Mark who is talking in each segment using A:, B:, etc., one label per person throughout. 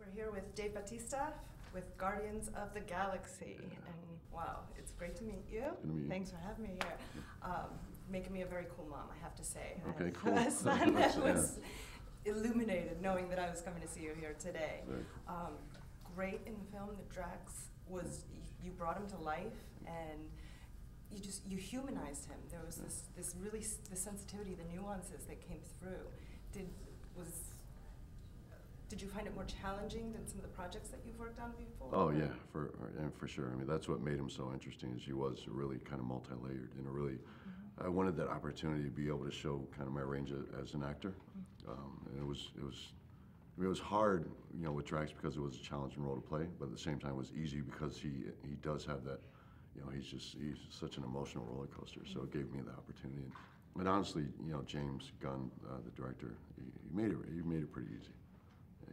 A: We're here with Dave Bautista with Guardians of the Galaxy.
B: Yeah.
A: And wow, it's great to meet you.
B: Good to meet you.
A: Thanks for having me here. Making me a very cool mom, I have to say.
B: Okay, cool.
A: A son that was illuminated knowing that I was coming to see you here today. Great in the film that Drax was, you brought him to life and you humanized him. There was this really, the sensitivity, the nuances that came through. Did you find it more challenging than some of the projects that you've worked on before?
B: Oh yeah, for sure. I mean, that's what made him so interesting. Is he was really kind of multi-layered and really. I wanted that opportunity to be able to show kind of my range as an actor. And it was hard, you know, with Drax because it was a challenging role to play, but at the same time it was easy because he does have that, you know, he's such an emotional roller coaster. So it gave me the opportunity. And honestly, you know, James Gunn, the director, he made it pretty easy.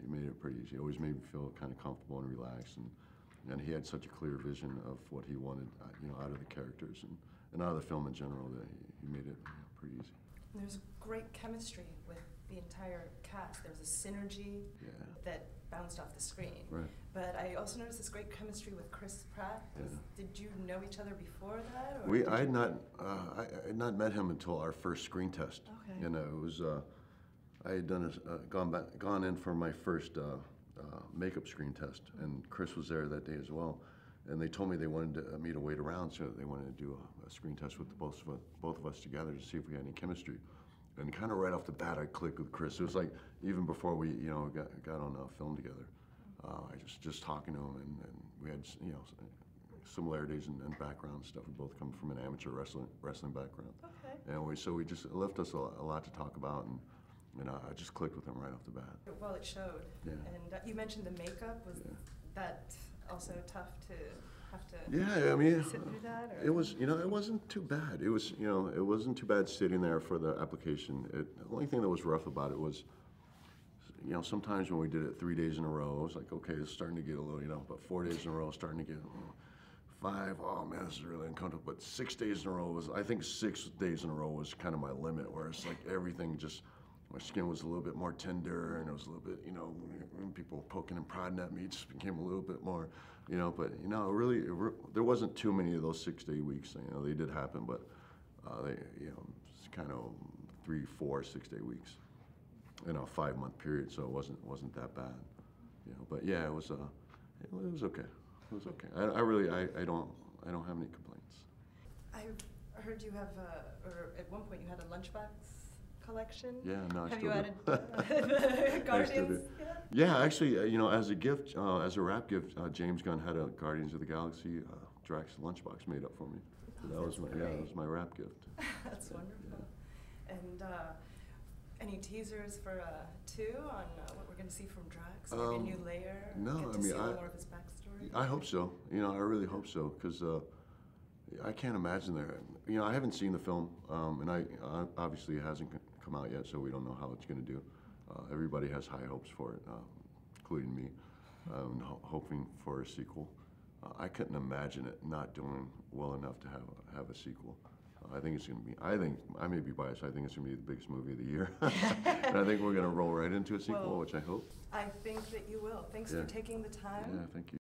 B: He made it pretty easy. He always made me feel kind of comfortable and relaxed, and he had such a clear vision of what he wanted, you know, out of the characters and out of the film in general that he made it pretty easy.
A: And there's great chemistry with the entire cast. There was a synergy that bounced off the screen.
B: Right.
A: But I also noticed this great chemistry with Chris Pratt. Did you know each other before that? Or
B: I had not met him until our first screen test.
A: Okay.
B: And it was. I had gone in for my first makeup screen test, and Chris was there that day as well. And they told me they wanted me to wait around, so they wanted to do a screen test with both of us together to see if we had any chemistry. And kind of right off the bat, I clicked with Chris. It was like even before we, you know, got on film together. I just talking to him, and we had, you know, similarities and background stuff. We both come from an amateur wrestling background.
A: Okay.
B: And so we just left us a lot to talk about, and I just clicked with him right off the bat.
A: Well, it showed.
B: Yeah.
A: And you mentioned the makeup. Was that also tough to have to
B: I mean,
A: sit through that? Or?
B: It was, you know, it wasn't too bad. It was, you know, it wasn't too bad sitting there for the application. The only thing that was rough about it was, you know, sometimes when we did it 3 days in a row, it was like, okay, it's starting to get a little, you know, but 4 days in a row, starting to get 5, oh man, this is really uncomfortable. But 6 days in a row was, I think 6 days in a row was kind of my limit, where it's like everything just, my skin was a little bit more tender, and it was a little bit, you know, when people poking and prodding at me, it just became a little bit more, you know, but, you know, really, there wasn't too many of those 6 day weeks. You know, they did happen, but they, you know, it's kind of 3, 4, 6 day weeks in a 5-month period, so it wasn't that bad, you know, but yeah, it was okay. It was okay. I don't have any complaints.
A: I heard you have, or at one point you had a lunchbox collection.
B: Yeah, no, I
A: have
B: still
A: you
B: do.
A: added the Guardians?
B: Yeah, actually, you know, as a gift, as a wrap gift, James Gunn had a Guardians of the Galaxy Drax lunchbox made up for me. So that was my wrap gift.
A: That's wonderful. Yeah. And any teasers for 2 on what we're going to see from Drax? Maybe a new layer?
B: No,
A: I mean, see more of his backstory.
B: I hope so. You know, I really hope so, because I can't imagine there. You know, I haven't seen the film, and obviously it hasn't come out yet, so we don't know how it's going to do. Everybody has high hopes for it, including me, hoping for a sequel. I couldn't imagine it not doing well enough to have a sequel. I think it's going to be, I may be biased, I think it's going to be the biggest movie of the year. And I think we're going to roll right into a sequel, which I hope.
A: I think that you will. Thanks for taking the time.
B: Yeah, thank you.